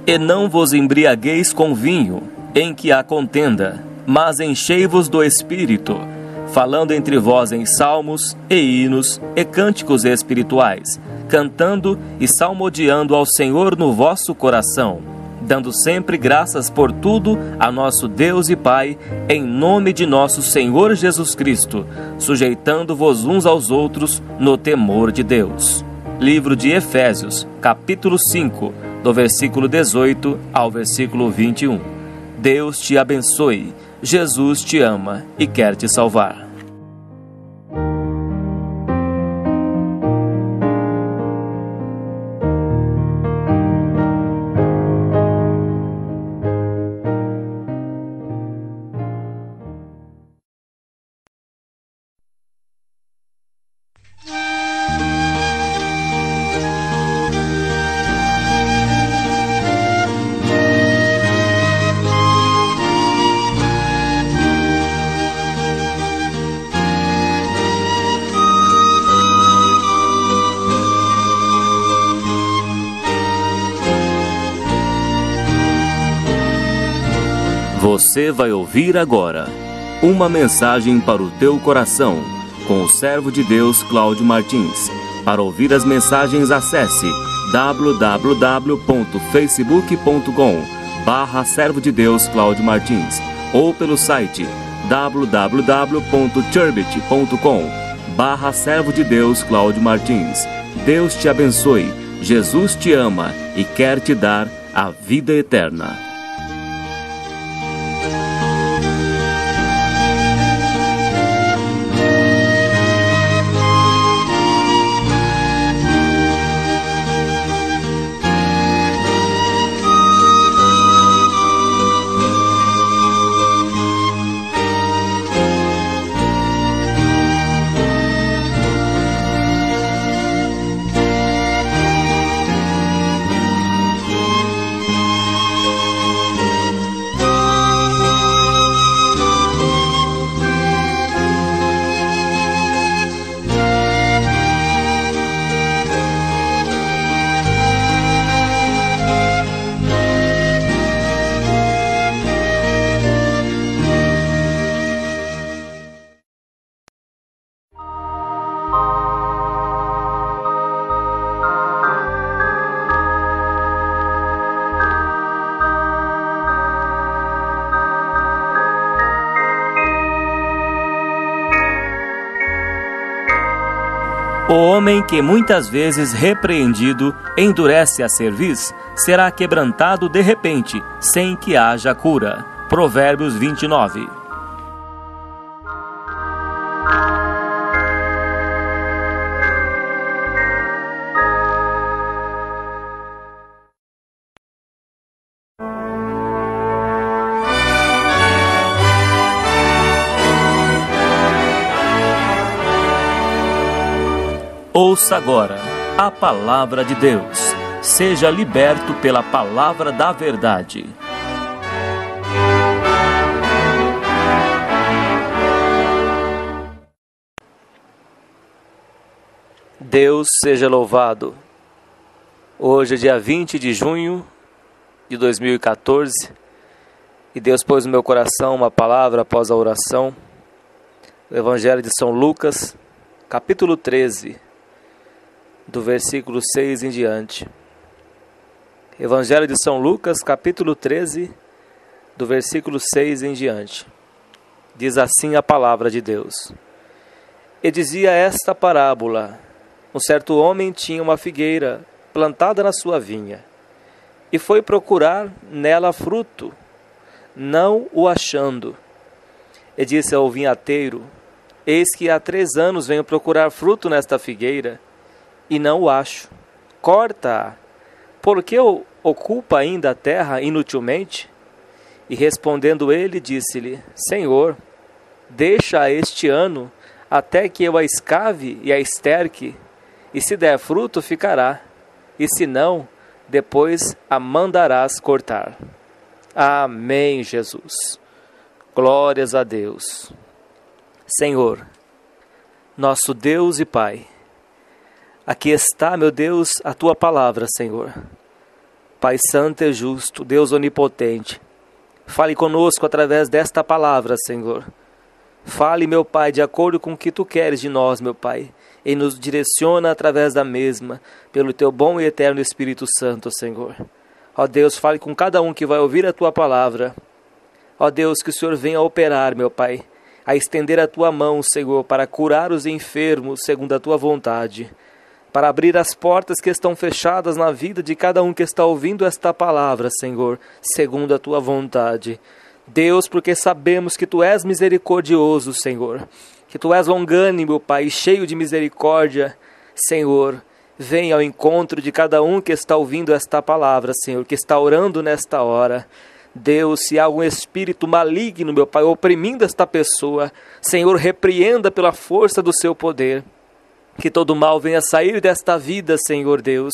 E não vos embriagueis com vinho, em que há contenda, mas enchei-vos do Espírito, falando entre vós em salmos, e hinos, e cânticos espirituais, cantando e salmodiando ao Senhor no vosso coração, dando sempre graças por tudo a nosso Deus e Pai, em nome de nosso Senhor Jesus Cristo, sujeitando-vos uns aos outros no temor de Deus. Livro de Efésios, capítulo 5, do versículo 18 ao versículo 21. Deus te abençoe. Jesus te ama e quer te salvar. Você vai ouvir agora uma mensagem para o teu coração, com o servo de Deus Cláudio Martins. Para ouvir as mensagens, acesse www.facebook.com/servo de Deus Cláudio Martins ou pelo site www.turbit.com/servo de Deus Cláudio Martins. Deus te abençoe, Jesus te ama e quer te dar a vida eterna. O homem que muitas vezes repreendido endurece a cerviz, será quebrantado de repente, sem que haja cura. Provérbios 29. Ouça agora a palavra de Deus. Seja liberto pela palavra da verdade. Deus seja louvado. Hoje é dia 20 de junho de 2014 e Deus pôs no meu coração uma palavra após a oração. O Evangelho de São Lucas, capítulo 13. Do versículo 6 em diante. Evangelho de São Lucas, capítulo 13, do versículo 6 em diante. Diz assim a palavra de Deus. E dizia esta parábola: um certo homem tinha uma figueira plantada na sua vinha, e foi procurar nela fruto, não o achando. E disse ao vinhateiro: eis que há 3 anos venho procurar fruto nesta figueira, e não o acho. Corta-a, porque ocupa ainda a terra inutilmente? E respondendo ele, disse-lhe: Senhor, deixa este ano, até que eu a escave e a esterque, e se der fruto, ficará, e se não, depois a mandarás cortar. Amém, Jesus. Glórias a Deus. Senhor, nosso Deus e Pai, aqui está, meu Deus, a Tua palavra, Senhor. Pai santo e justo, Deus onipotente, fale conosco através desta palavra, Senhor. Fale, meu Pai, de acordo com o que Tu queres de nós, meu Pai, e nos direciona através da mesma, pelo Teu bom e eterno Espírito Santo, Senhor. Ó Deus, fale com cada um que vai ouvir a Tua palavra. Ó Deus, que o Senhor venha operar, meu Pai, a estender a Tua mão, Senhor, para curar os enfermos segundo a Tua vontade, para abrir as portas que estão fechadas na vida de cada um que está ouvindo esta palavra, Senhor, segundo a Tua vontade. Deus, porque sabemos que Tu és misericordioso, Senhor, que Tu és longânimo, Pai, cheio de misericórdia, Senhor, vem ao encontro de cada um que está ouvindo esta palavra, Senhor, que está orando nesta hora. Deus, se há algum espírito maligno, meu Pai, oprimindo esta pessoa, Senhor, repreenda pela força do Seu poder, que todo mal venha sair desta vida, Senhor Deus,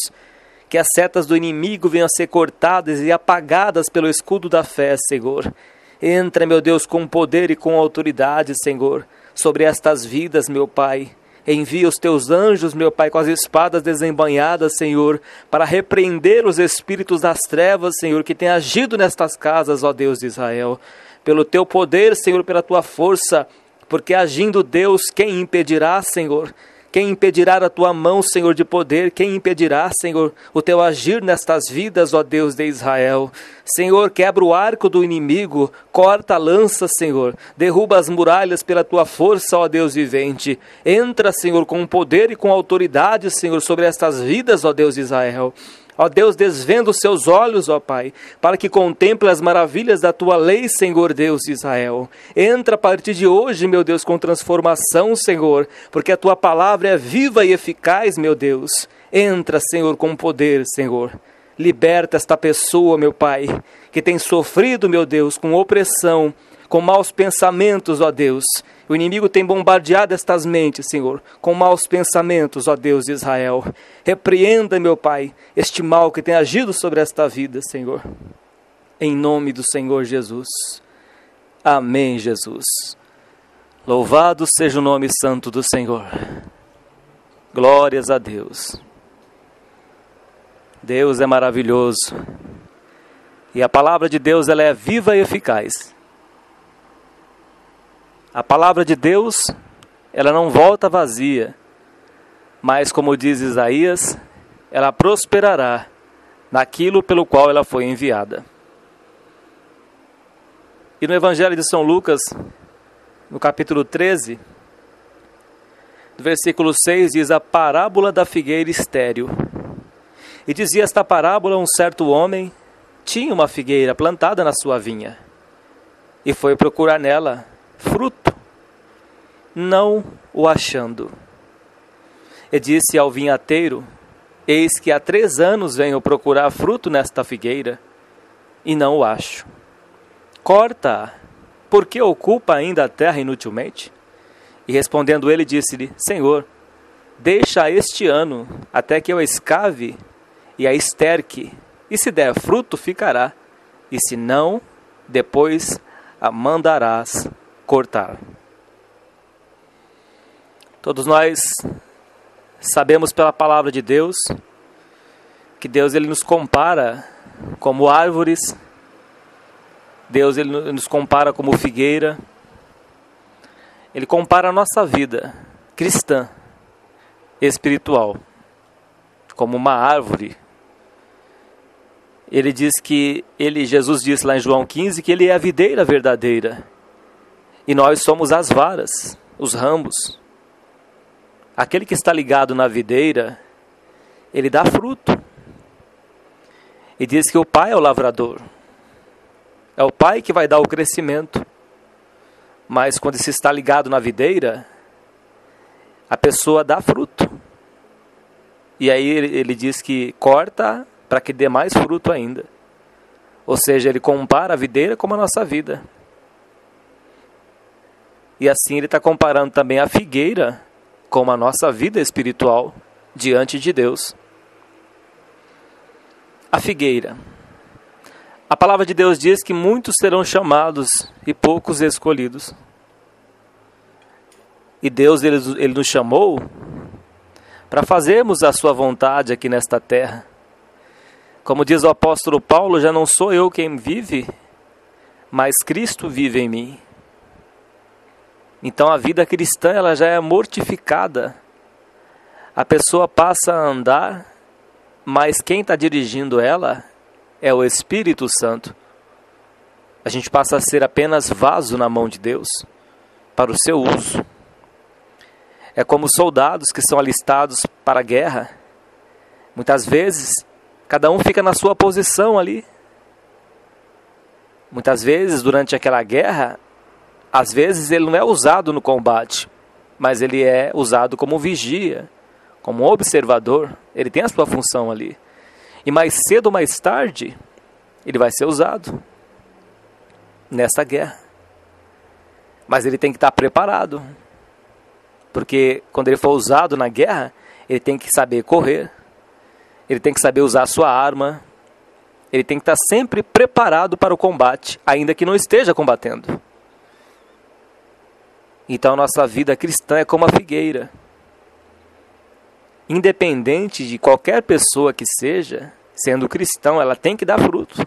que as setas do inimigo venham a ser cortadas e apagadas pelo escudo da fé, Senhor. Entra, meu Deus, com poder e com autoridade, Senhor, sobre estas vidas, meu Pai. Envia os Teus anjos, meu Pai, com as espadas desembainhadas, Senhor, para repreender os espíritos das trevas, Senhor, que têm agido nestas casas, ó Deus de Israel. Pelo Teu poder, Senhor, pela Tua força, porque agindo Deus, quem impedirá, Senhor? Quem impedirá a Tua mão, Senhor, de poder? Quem impedirá, Senhor, o Teu agir nestas vidas, ó Deus de Israel? Senhor, quebra o arco do inimigo, corta a lança, Senhor, derruba as muralhas pela Tua força, ó Deus vivente. Entra, Senhor, com poder e com autoridade, Senhor, sobre estas vidas, ó Deus de Israel. Ó Deus, desvenda os seus olhos, ó Pai, para que contemple as maravilhas da Tua lei, Senhor Deus de Israel. Entra a partir de hoje, meu Deus, com transformação, Senhor, porque a Tua palavra é viva e eficaz, meu Deus. Entra, Senhor, com poder, Senhor. Liberta esta pessoa, meu Pai, que tem sofrido, meu Deus, com opressão, com maus pensamentos, ó Deus. O inimigo tem bombardeado estas mentes, Senhor, com maus pensamentos, ó Deus de Israel. Repreenda, meu Pai, este mal que tem agido sobre esta vida, Senhor. Em nome do Senhor Jesus. Amém, Jesus. Louvado seja o nome santo do Senhor. Glórias a Deus. Deus é maravilhoso. E a palavra de Deus, ela é viva e eficaz. A palavra de Deus, ela não volta vazia, mas, como diz Isaías, ela prosperará naquilo pelo qual ela foi enviada. E no Evangelho de São Lucas, no capítulo 13, do versículo 6, diz a parábola da figueira estéril. E dizia esta parábola: um certo homem tinha uma figueira plantada na sua vinha, e foi procurar nela fruto, não o achando. E disse ao vinhateiro: eis que há 3 anos venho procurar fruto nesta figueira, e não o acho. Corta-a, porque ocupa ainda a terra inutilmente? E respondendo ele, disse-lhe: Senhor, deixa este ano, até que eu escave e a esterque, e se der fruto, ficará, e se não, depois a mandarás cortar. Todos nós sabemos pela palavra de Deus que Deus, ele nos compara como árvores. Deus, ele nos compara como figueira. Ele compara a nossa vida cristã, espiritual, como uma árvore. Ele diz que Jesus disse lá em João 15 que ele é a videira verdadeira. E nós somos as varas, os ramos. Aquele que está ligado na videira, ele dá fruto. E diz que o Pai é o lavrador. É o Pai que vai dar o crescimento. Mas quando se está ligado na videira, a pessoa dá fruto. E aí ele diz que corta para que dê mais fruto ainda. Ou seja, ele compara a videira como a nossa vida. E assim ele está comparando também a figueira com a nossa vida espiritual diante de Deus. A figueira. A palavra de Deus diz que muitos serão chamados e poucos escolhidos. E Deus, ele nos chamou para fazermos a sua vontade aqui nesta terra. Como diz o apóstolo Paulo, já não sou eu quem vive, mas Cristo vive em mim. Então a vida cristã ela já é mortificada. A pessoa passa a andar, mas quem está dirigindo ela é o Espírito Santo. A gente passa a ser apenas vaso na mão de Deus, para o seu uso. É como soldados que são alistados para a guerra. Muitas vezes, cada um fica na sua posição ali. Muitas vezes, durante aquela guerra, às vezes ele não é usado no combate, mas ele é usado como vigia, como observador. Ele tem a sua função ali. E mais cedo ou mais tarde, ele vai ser usado nessa guerra. Mas ele tem que estar preparado. Porque quando ele for usado na guerra, ele tem que saber correr. Ele tem que saber usar a sua arma. Ele tem que estar sempre preparado para o combate, ainda que não esteja combatendo. Então a nossa vida cristã é como a figueira. Independente de qualquer pessoa que seja, sendo cristão, ela tem que dar fruto.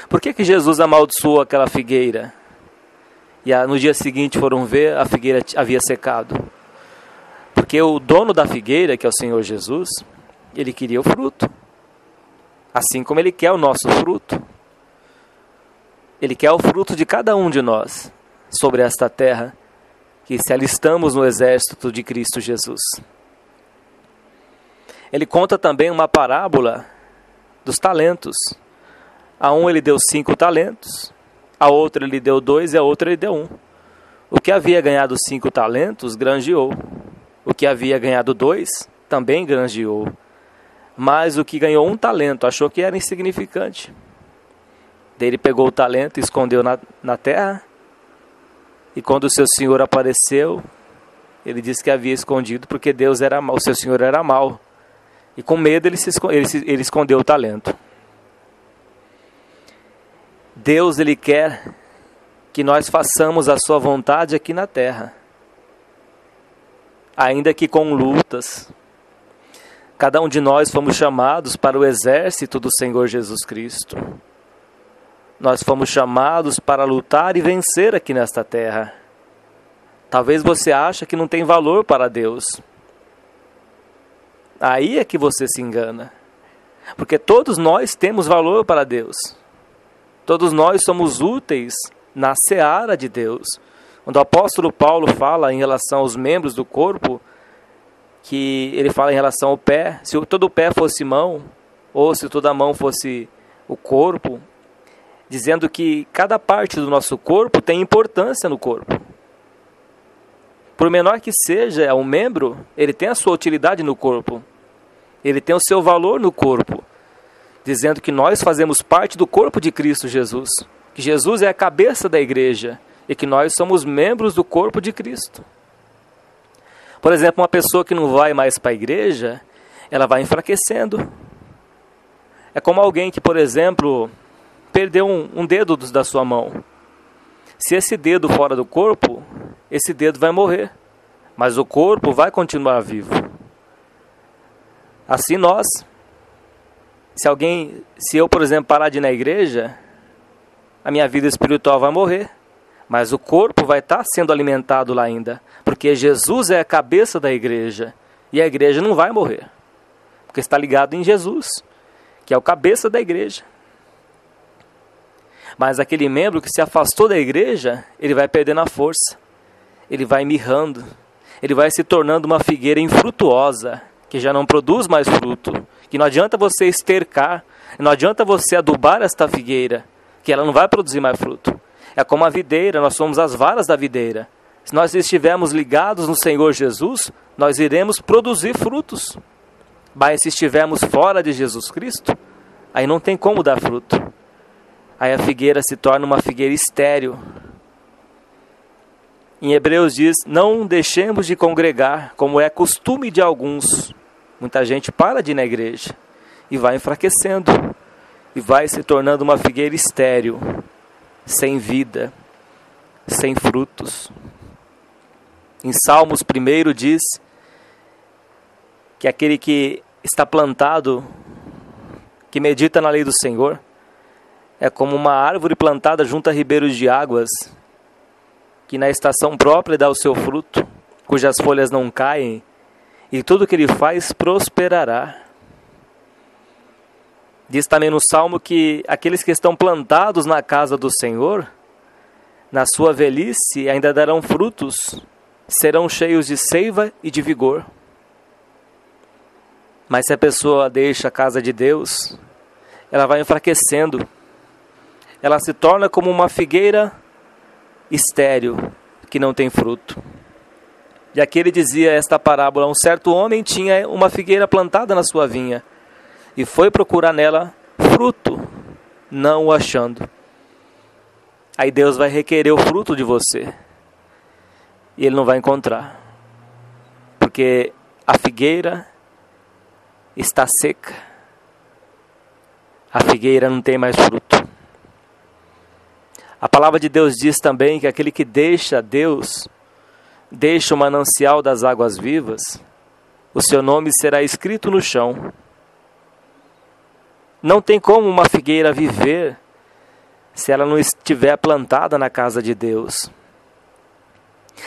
Por que Jesus amaldiçoou aquela figueira? E no dia seguinte foram ver, a figueira havia secado. Porque o dono da figueira, que é o Senhor Jesus, ele queria o fruto. Assim como ele quer o nosso fruto. Ele quer o fruto de cada um de nós sobre esta terra, que se alistamos no exército de Cristo Jesus. Ele conta também uma parábola dos talentos. A um ele deu 5 talentos, a outra ele deu 2 e a outra ele deu 1. O que havia ganhado 5 talentos, granjeou. O que havia ganhado 2, também granjeou. Mas o que ganhou 1 talento, achou que era insignificante. Daí ele pegou o talento e escondeu na terra. E quando o seu senhor apareceu, ele disse que havia escondido porque Deus era mau, o seu senhor era mau. E com medo ele escondeu o talento. Deus ele quer que nós façamos a sua vontade aqui na terra. Ainda que com lutas. Cada um de nós fomos chamados para o exército do Senhor Jesus Cristo. Nós fomos chamados para lutar e vencer aqui nesta terra. Talvez você ache que não tem valor para Deus. Aí é que você se engana. Porque todos nós temos valor para Deus. Todos nós somos úteis na seara de Deus. Quando o apóstolo Paulo fala em relação aos membros do corpo, que ele fala em relação ao pé, se todo o pé fosse mão, ou se toda a mão fosse o corpo, dizendo que cada parte do nosso corpo tem importância no corpo. Por menor que seja um membro, ele tem a sua utilidade no corpo. Ele tem o seu valor no corpo. Dizendo que nós fazemos parte do corpo de Cristo Jesus. Que Jesus é a cabeça da igreja. E que nós somos membros do corpo de Cristo. Por exemplo, uma pessoa que não vai mais para a igreja, ela vai enfraquecendo. É como alguém que, por exemplo, perdeu um dedo da sua mão. Se esse dedo for do corpo, esse dedo vai morrer. Mas o corpo vai continuar vivo. Assim nós, se eu, por exemplo, parar de ir na igreja, a minha vida espiritual vai morrer. Mas o corpo vai estar sendo alimentado lá ainda. Porque Jesus é a cabeça da igreja. E a igreja não vai morrer. Porque está ligado em Jesus, que é o cabeça da igreja. Mas aquele membro que se afastou da igreja, ele vai perdendo a força. Ele vai mirrando. Ele vai se tornando uma figueira infrutuosa, que já não produz mais fruto. Que não adianta você estercar, não adianta você adubar esta figueira, que ela não vai produzir mais fruto. É como a videira, nós somos as varas da videira. Se nós estivermos ligados no Senhor Jesus, nós iremos produzir frutos. Mas se estivermos fora de Jesus Cristo, aí não tem como dar fruto. Aí a figueira se torna uma figueira estéril. Em Hebreus diz, não deixemos de congregar, como é costume de alguns. Muita gente para de ir na igreja e vai enfraquecendo. E vai se tornando uma figueira estéril, sem vida, sem frutos. Em Salmos 1 diz que aquele que está plantado que medita na lei do Senhor, é como uma árvore plantada junto a ribeiros de águas, que na estação própria dá o seu fruto, cujas folhas não caem, e tudo que ele faz prosperará. Diz também no Salmo que aqueles que estão plantados na casa do Senhor, na sua velhice ainda darão frutos, serão cheios de seiva e de vigor. Mas se a pessoa deixa a casa de Deus, ela vai enfraquecendo. Ela se torna como uma figueira estéril, que não tem fruto. E aqui ele dizia esta parábola: um certo homem tinha uma figueira plantada na sua vinha, e foi procurar nela fruto, não o achando. Aí Deus vai requerer o fruto de você, e ele não vai encontrar, porque a figueira está seca. A figueira não tem mais fruto. A palavra de Deus diz também que aquele que deixa Deus, deixa o manancial das águas vivas, o seu nome será escrito no chão. Não tem como uma figueira viver se ela não estiver plantada na casa de Deus.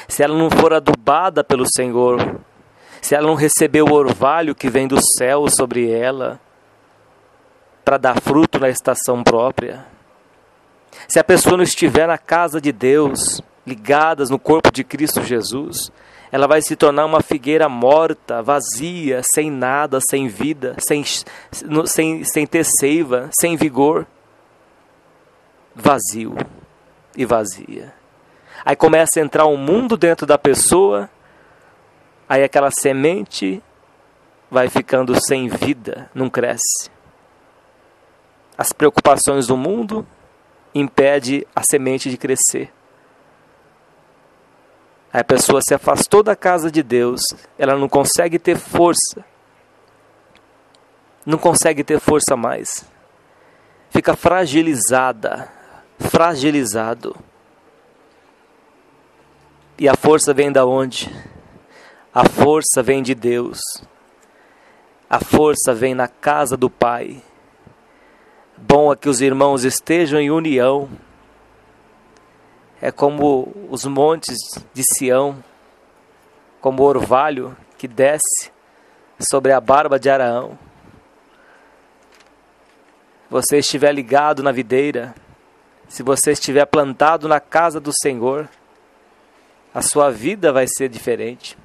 Se ela não for adubada pelo Senhor, se ela não receber o orvalho que vem do céu sobre ela, para dar fruto na estação própria. Se a pessoa não estiver na casa de Deus, ligadas no corpo de Cristo Jesus, ela vai se tornar uma figueira morta, vazia, sem nada, sem vida, sem ter seiva, sem vigor. Vazio e vazia. Aí começa a entrar um mundo dentro da pessoa, aí aquela semente vai ficando sem vida, não cresce. As preocupações do mundo impedem a semente de crescer. Aí a pessoa se afastou da casa de Deus, ela não consegue ter força. Não consegue ter força mais. Fica fragilizada, fragilizado. E a força vem da onde? A força vem de Deus. A força vem na casa do Pai. Bom é que os irmãos estejam em união. É como os montes de Sião, como o orvalho que desce sobre a barba de Araão. Se você estiver ligado na videira, se você estiver plantado na casa do Senhor, a sua vida vai ser diferente.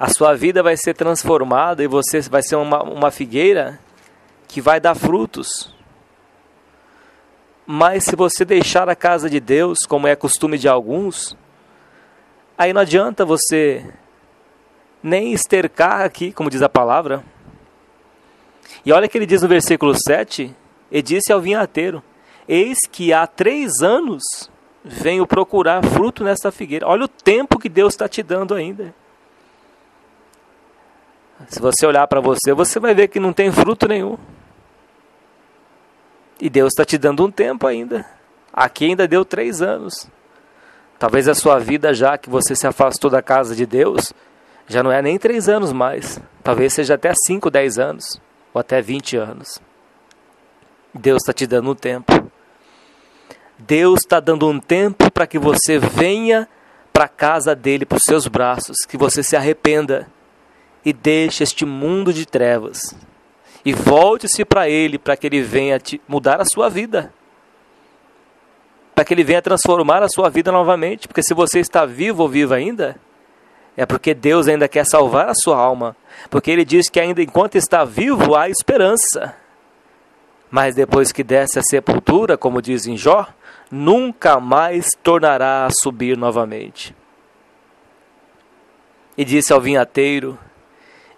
A sua vida vai ser transformada e você vai ser uma figueira que vai dar frutos. Mas se você deixar a casa de Deus, como é costume de alguns, aí não adianta você nem estercar aqui, como diz a palavra. E olha que ele diz no versículo 7, ele disse ao vinhateiro: eis que há 3 anos venho procurar fruto nesta figueira. Olha o tempo que Deus está te dando ainda. Se você olhar para você, você vai ver que não tem fruto nenhum. E Deus está te dando um tempo ainda. Aqui ainda deu 3 anos. Talvez a sua vida, já que você se afastou da casa de Deus, já não é nem 3 anos mais. Talvez seja até 5, 10 anos. Ou até 20 anos. Deus está te dando um tempo. Deus está dando um tempo para que você venha para a casa dele, para os seus braços. Que você se arrependa e deixe este mundo de trevas. E volte-se para ele, para que ele venha mudar a sua vida. Para que ele venha transformar a sua vida novamente. Porque se você está vivo ou viva ainda, é porque Deus ainda quer salvar a sua alma. Porque ele diz que ainda enquanto está vivo, há esperança. Mas depois que desce a sepultura, como diz em Jó, nunca mais tornará a subir novamente. E disse ao vinhateiro: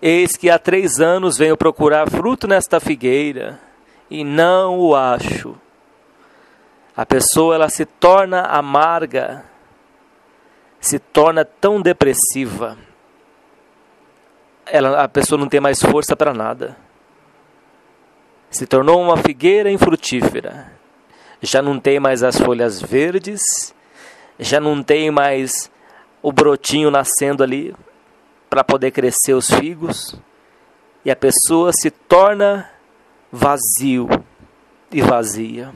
eis que há 3 anos venho procurar fruto nesta figueira, e não o acho. A pessoa, ela se torna amarga, se torna tão depressiva. A pessoa não tem mais força para nada. Se tornou uma figueira infrutífera. Já não tem mais as folhas verdes, já não tem mais o brotinho nascendo ali para poder crescer os figos, e a pessoa se torna vazio e vazia.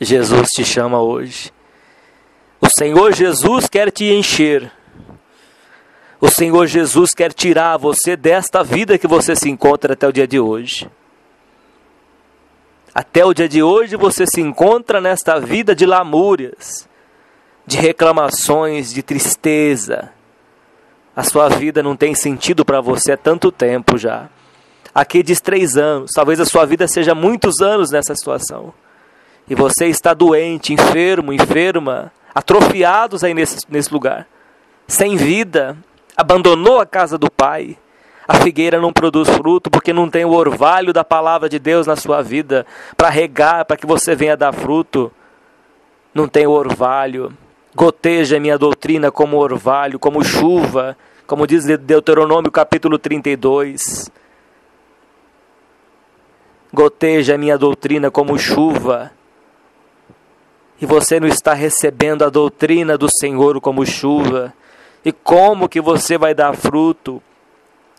Jesus te chama hoje. O Senhor Jesus quer te encher. O Senhor Jesus quer tirar você desta vida que você se encontra até o dia de hoje. Até o dia de hoje você se encontra nesta vida de lamúrias, de reclamações, de tristeza. A sua vida não tem sentido para você há tanto tempo já. Aqui diz 3 anos, talvez a sua vida seja muitos anos nessa situação. E você está doente, enfermo, enferma, atrofiados aí nesse lugar, sem vida, abandonou a casa do Pai. A figueira não produz fruto porque não tem o orvalho da palavra de Deus na sua vida para regar, para que você venha dar fruto. Não tem o orvalho. Goteja a minha doutrina como orvalho, como chuva, como diz Deuteronômio capítulo 32. Goteja a minha doutrina como chuva. E você não está recebendo a doutrina do Senhor como chuva. E como que você vai dar fruto?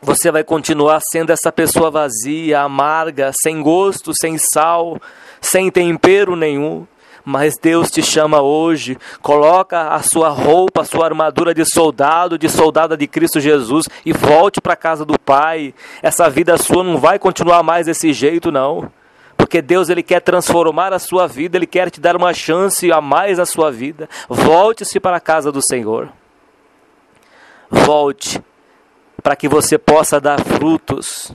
Você vai continuar sendo essa pessoa vazia, amarga, sem gosto, sem sal, sem tempero nenhum. Mas Deus te chama hoje, coloca a sua roupa, a sua armadura de soldado, de soldada de Cristo Jesus e volte para a casa do Pai. Essa vida sua não vai continuar mais desse jeito não. Porque Deus ele quer transformar a sua vida, Ele quer te dar uma chance a mais na sua vida. Volte-se para a casa do Senhor. Volte para que você possa dar frutos,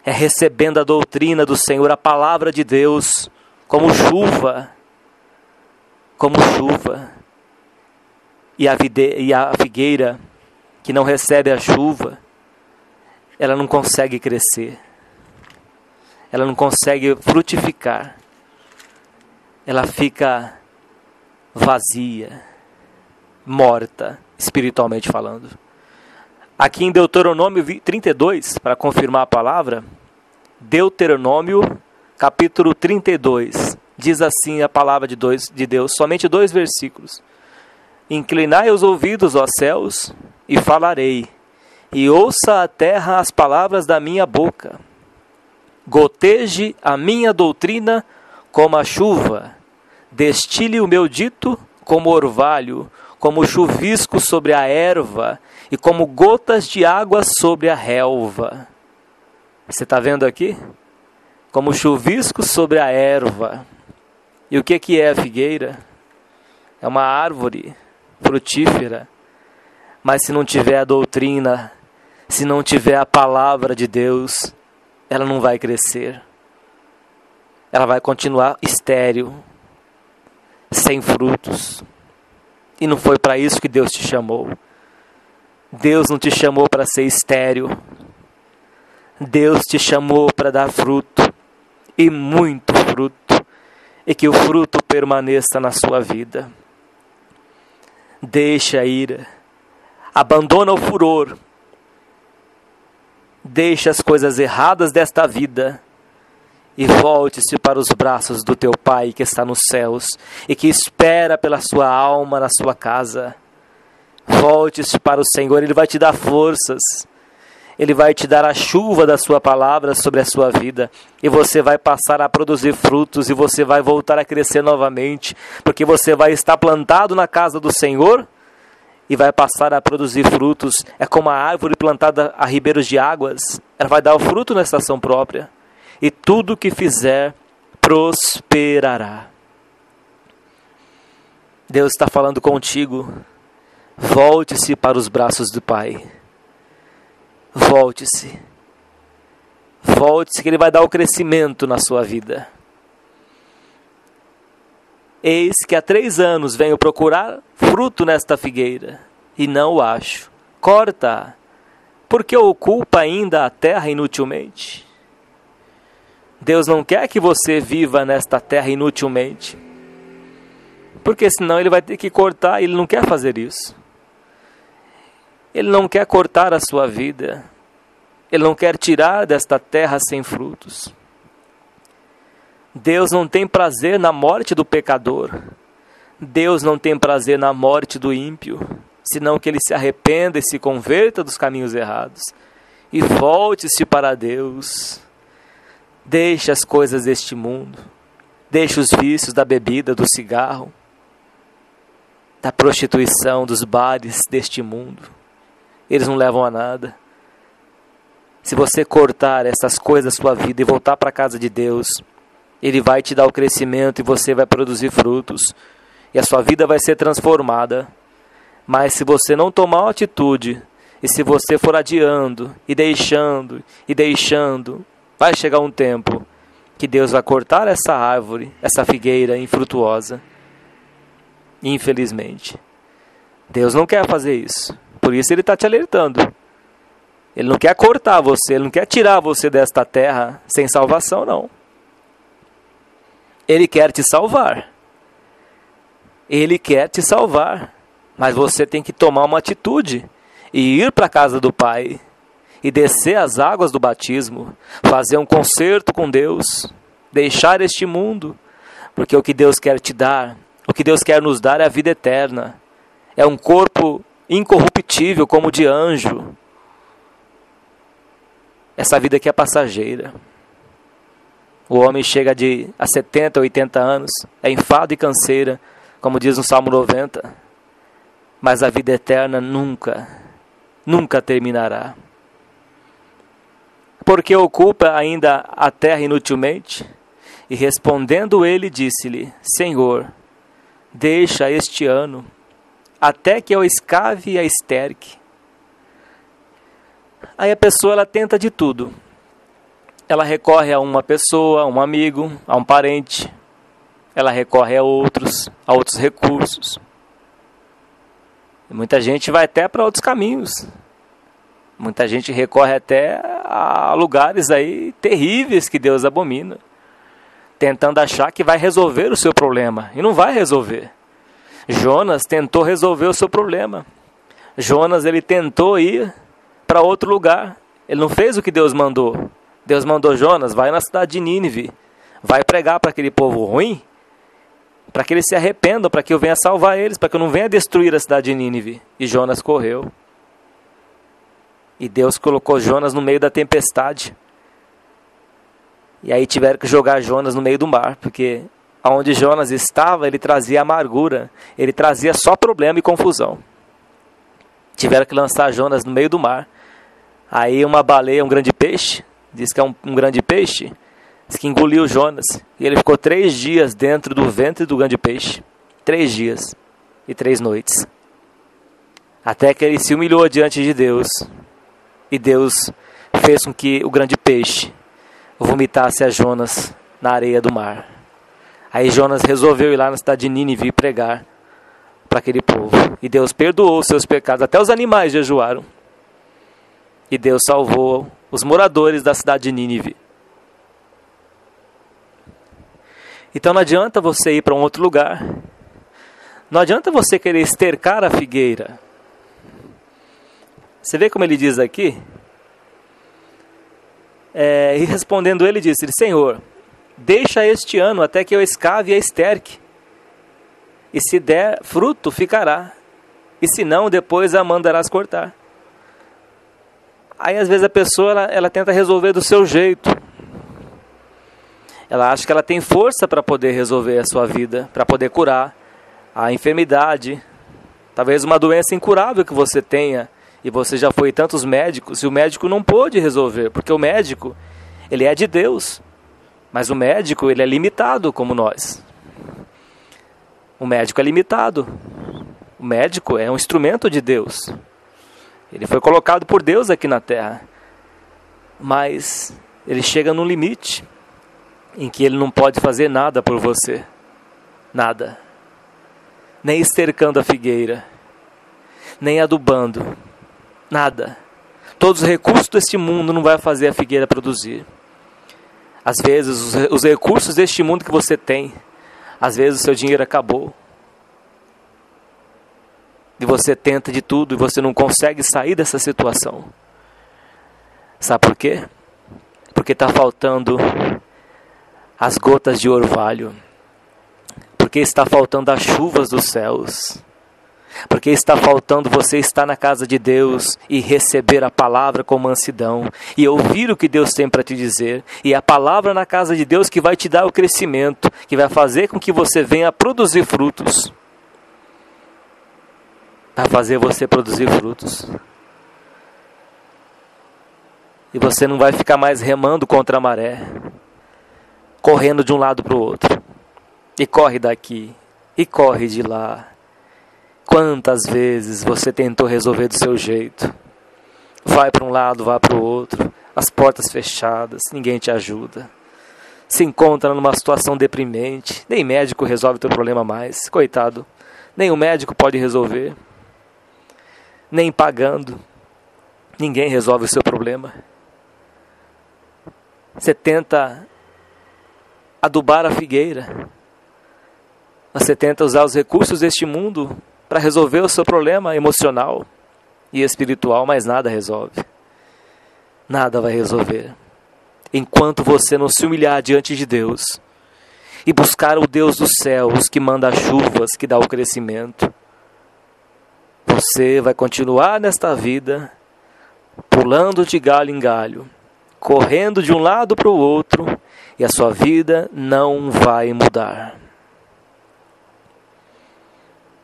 recebendo a doutrina do Senhor, a palavra de Deus, como chuva. Como chuva. E a figueira que não recebe a chuva, ela não consegue crescer. Ela não consegue frutificar. Ela fica vazia, morta, espiritualmente falando. Aqui em Deuteronômio 32, para confirmar a palavra, Deuteronômio capítulo 32, diz assim a palavra de Deus, somente 2 versículos. Inclinai os ouvidos, ó céus, e falarei, e ouça a terra as palavras da minha boca. Goteje a minha doutrina como a chuva, destile o meu dito como orvalho, como chuvisco sobre a erva, e como gotas de água sobre a relva. Você está vendo aqui? Como chuvisco sobre a erva. E o que é a figueira? É uma árvore frutífera. Mas se não tiver a doutrina, se não tiver a palavra de Deus, ela não vai crescer. Ela vai continuar estéril, sem frutos. E não foi para isso que Deus te chamou. Deus não te chamou para ser estéril. Deus te chamou para dar fruto, e muito fruto, e que o fruto permaneça na sua vida. Deixa a ira, abandona o furor, deixa as coisas erradas desta vida e volte-se para os braços do teu Pai que está nos céus e que espera pela sua alma na sua casa. Volte-se para o Senhor, Ele vai te dar forças, Ele vai te dar a chuva da sua palavra sobre a sua vida, e você vai passar a produzir frutos, e você vai voltar a crescer novamente, porque você vai estar plantado na casa do Senhor, e vai passar a produzir frutos. É como a árvore plantada a ribeiros de águas, ela vai dar o fruto na estação própria, e tudo que fizer prosperará. Deus está falando contigo. Volte-se para os braços do Pai. Volte-se. Volte-se que Ele vai dar o crescimento na sua vida. Eis que há 3 anos venho procurar fruto nesta figueira, e não o acho. Corta, porque ocupa ainda a terra inutilmente. Deus não quer que você viva nesta terra inutilmente, porque senão Ele vai ter que cortar, e Ele não quer fazer isso. Ele não quer cortar a sua vida. Ele não quer tirar desta terra sem frutos. Deus não tem prazer na morte do pecador. Deus não tem prazer na morte do ímpio, senão que ele se arrependa e se converta dos caminhos errados. E volte-se para Deus. Deixe as coisas deste mundo. Deixe os vícios da bebida, do cigarro, da prostituição, dos bares deste mundo. Eles não levam a nada. Se você cortar essas coisas da sua vida e voltar para a casa de Deus, Ele vai te dar o crescimento e você vai produzir frutos. E a sua vida vai ser transformada. Mas se você não tomar uma atitude, e se você for adiando, e deixando, vai chegar um tempo que Deus vai cortar essa árvore, essa figueira infrutuosa. Infelizmente. Deus não quer fazer isso. Por isso Ele está te alertando. Ele não quer cortar você, Ele não quer tirar você desta terra sem salvação, não. Ele quer te salvar. Ele quer te salvar. Mas você tem que tomar uma atitude e ir para a casa do Pai e descer as águas do batismo, fazer um concerto com Deus, deixar este mundo, porque o que Deus quer te dar, o que Deus quer nos dar é a vida eterna. É um corpo incorruptível como o de anjo. Essa vida aqui é passageira. O homem chega a 70, 80 anos, é enfado e canseira, como diz no Salmo 90. Mas a vida eterna nunca terminará. Porque ocupa ainda a terra inutilmente? E respondendo ele, disse-lhe: Senhor, deixa este ano, até que eu escave e a esterque. Aí a pessoa ela tenta de tudo. Ela recorre a uma pessoa, a um amigo, a um parente. Ela recorre a outros recursos. E muita gente vai até para outros caminhos. Muita gente recorre até a lugares aí terríveis que Deus abomina, tentando achar que vai resolver o seu problema. E não vai resolver. Jonas tentou resolver o seu problema. Jonas ele tentou ir para outro lugar. Ele não fez o que Deus mandou. Deus mandou Jonas, vai na cidade de Nínive, vai pregar para aquele povo ruim, para que eles se arrependam, para que eu venha salvar eles, para que eu não venha destruir a cidade de Nínive. E Jonas correu. E Deus colocou Jonas no meio da tempestade. E aí tiveram que jogar Jonas no meio do mar, porque onde Jonas estava, ele trazia amargura, ele trazia só problema e confusão. Tiveram que lançar Jonas no meio do mar. Aí uma baleia, um grande peixe, diz que é um grande peixe, diz que engoliu Jonas. E ele ficou 3 dias dentro do ventre do grande peixe. 3 dias e 3 noites. Até que ele se humilhou diante de Deus. E Deus fez com que o grande peixe vomitasse a Jonas na areia do mar. Aí Jonas resolveu ir lá na cidade de Nínive e pregar para aquele povo. E Deus perdoou os seus pecados. Até os animais jejuaram. E Deus salvou os moradores da cidade de Nínive. Então não adianta você ir para um outro lugar. Não adianta você querer estercar a figueira. Você vê como ele diz aqui? E respondendo ele, disse: Senhor, deixa este ano até que eu escave e a esterque. E se der fruto, ficará. E se não, depois a mandarás cortar. Aí às vezes a pessoa ela tenta resolver do seu jeito. Ela acha que ela tem força para poder resolver a sua vida, para poder curar a enfermidade. Talvez uma doença incurável que você tenha. E você já foi em tantos médicos e o médico não pôde resolver. Porque o médico, ele é de Deus. Mas o médico, ele é limitado como nós. O médico é limitado. O médico é um instrumento de Deus. Ele foi colocado por Deus aqui na terra. Mas ele chega num limite em que ele não pode fazer nada por você. Nada. Nem estercando a figueira. Nem adubando. Nada. Todos os recursos deste mundo não vai fazer a figueira produzir. Às vezes os recursos deste mundo que você tem, às vezes o seu dinheiro acabou. E você tenta de tudo e você não consegue sair dessa situação. Sabe por quê? Porque está faltando as gotas de orvalho. Porque está faltando as chuvas dos céus. Porque está faltando você estar na casa de Deus e receber a palavra com mansidão e ouvir o que Deus tem para te dizer. E a palavra na casa de Deus que vai te dar o crescimento, que vai fazer com que você venha a produzir frutos. Vai fazer você produzir frutos. E você não vai ficar mais remando contra a maré, correndo de um lado para o outro. E corre daqui, e corre de lá. Quantas vezes você tentou resolver do seu jeito? Vai para um lado, vai para o outro, as portas fechadas, ninguém te ajuda. Se encontra numa situação deprimente, nem médico resolve o teu problema mais, coitado. Nem o médico pode resolver, nem pagando, ninguém resolve o seu problema. Você tenta adubar a figueira, você tenta usar os recursos deste mundo para resolver o seu problema emocional e espiritual, mas nada resolve. Nada vai resolver. Enquanto você não se humilhar diante de Deus e buscar o Deus dos céus que manda as chuvas, que dá o crescimento, você vai continuar nesta vida pulando de galho em galho, correndo de um lado para o outro, e a sua vida não vai mudar.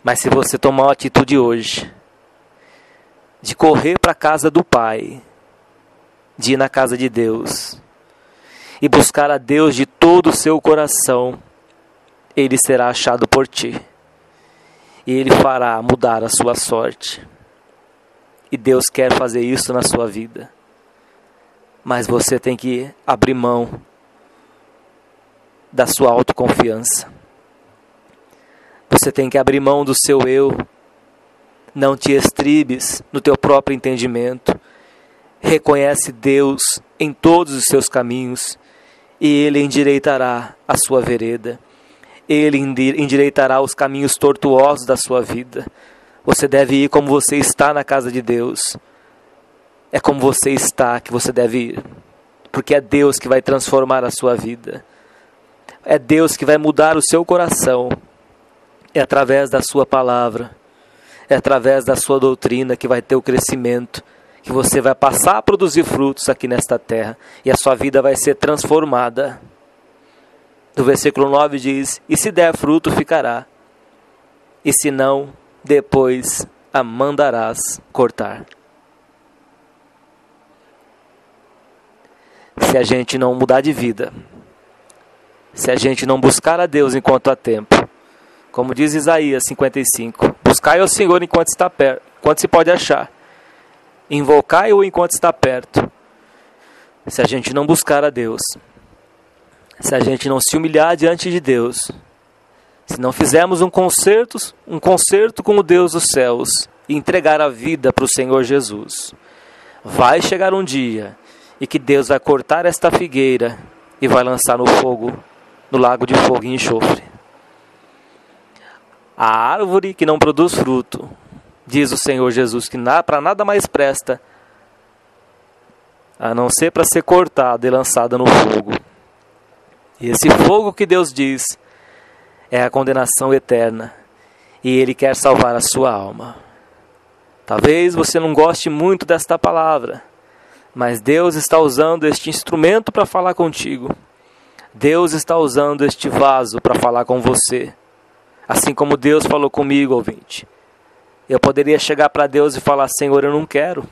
Mas se você tomar uma atitude hoje, de correr para a casa do Pai, de ir na casa de Deus, e buscar a Deus de todo o seu coração, Ele será achado por ti. E Ele fará mudar a sua sorte. E Deus quer fazer isso na sua vida. Mas você tem que abrir mão da sua autoconfiança. Você tem que abrir mão do seu eu. Não te estribes no teu próprio entendimento. Reconhece Deus em todos os seus caminhos e Ele endireitará a sua vereda. Ele endireitará os caminhos tortuosos da sua vida. Você deve ir como você está na casa de Deus. É como você está que você deve ir. Porque é Deus que vai transformar a sua vida. É Deus que vai mudar o seu coração. É através da sua palavra. É através da sua doutrina que vai ter o crescimento. Que você vai passar a produzir frutos aqui nesta terra. E a sua vida vai ser transformada. No versículo 9 diz: e se der fruto, ficará. E se não, depois a mandarás cortar. Se a gente não mudar de vida, se a gente não buscar a Deus enquanto há tempo, como diz Isaías 55, buscai ao Senhor enquanto está perto, enquanto se pode achar, invocai-o enquanto está perto. Se a gente não buscar a Deus, se a gente não se humilhar diante de Deus, se não fizermos um concerto com o Deus dos céus e entregar a vida para o Senhor Jesus, vai chegar um dia e que Deus vai cortar esta figueira e vai lançar no fogo, no lago de fogo e enxofre. A árvore que não produz fruto, diz o Senhor Jesus, que para nada mais presta, a não ser para ser cortada e lançada no fogo. E esse fogo que Deus diz é a condenação eterna. E Ele quer salvar a sua alma. Talvez você não goste muito desta palavra, mas Deus está usando este instrumento para falar contigo. Deus está usando este vaso para falar com você. Assim como Deus falou comigo, ouvinte. Eu poderia chegar para Deus e falar: Senhor, eu não quero.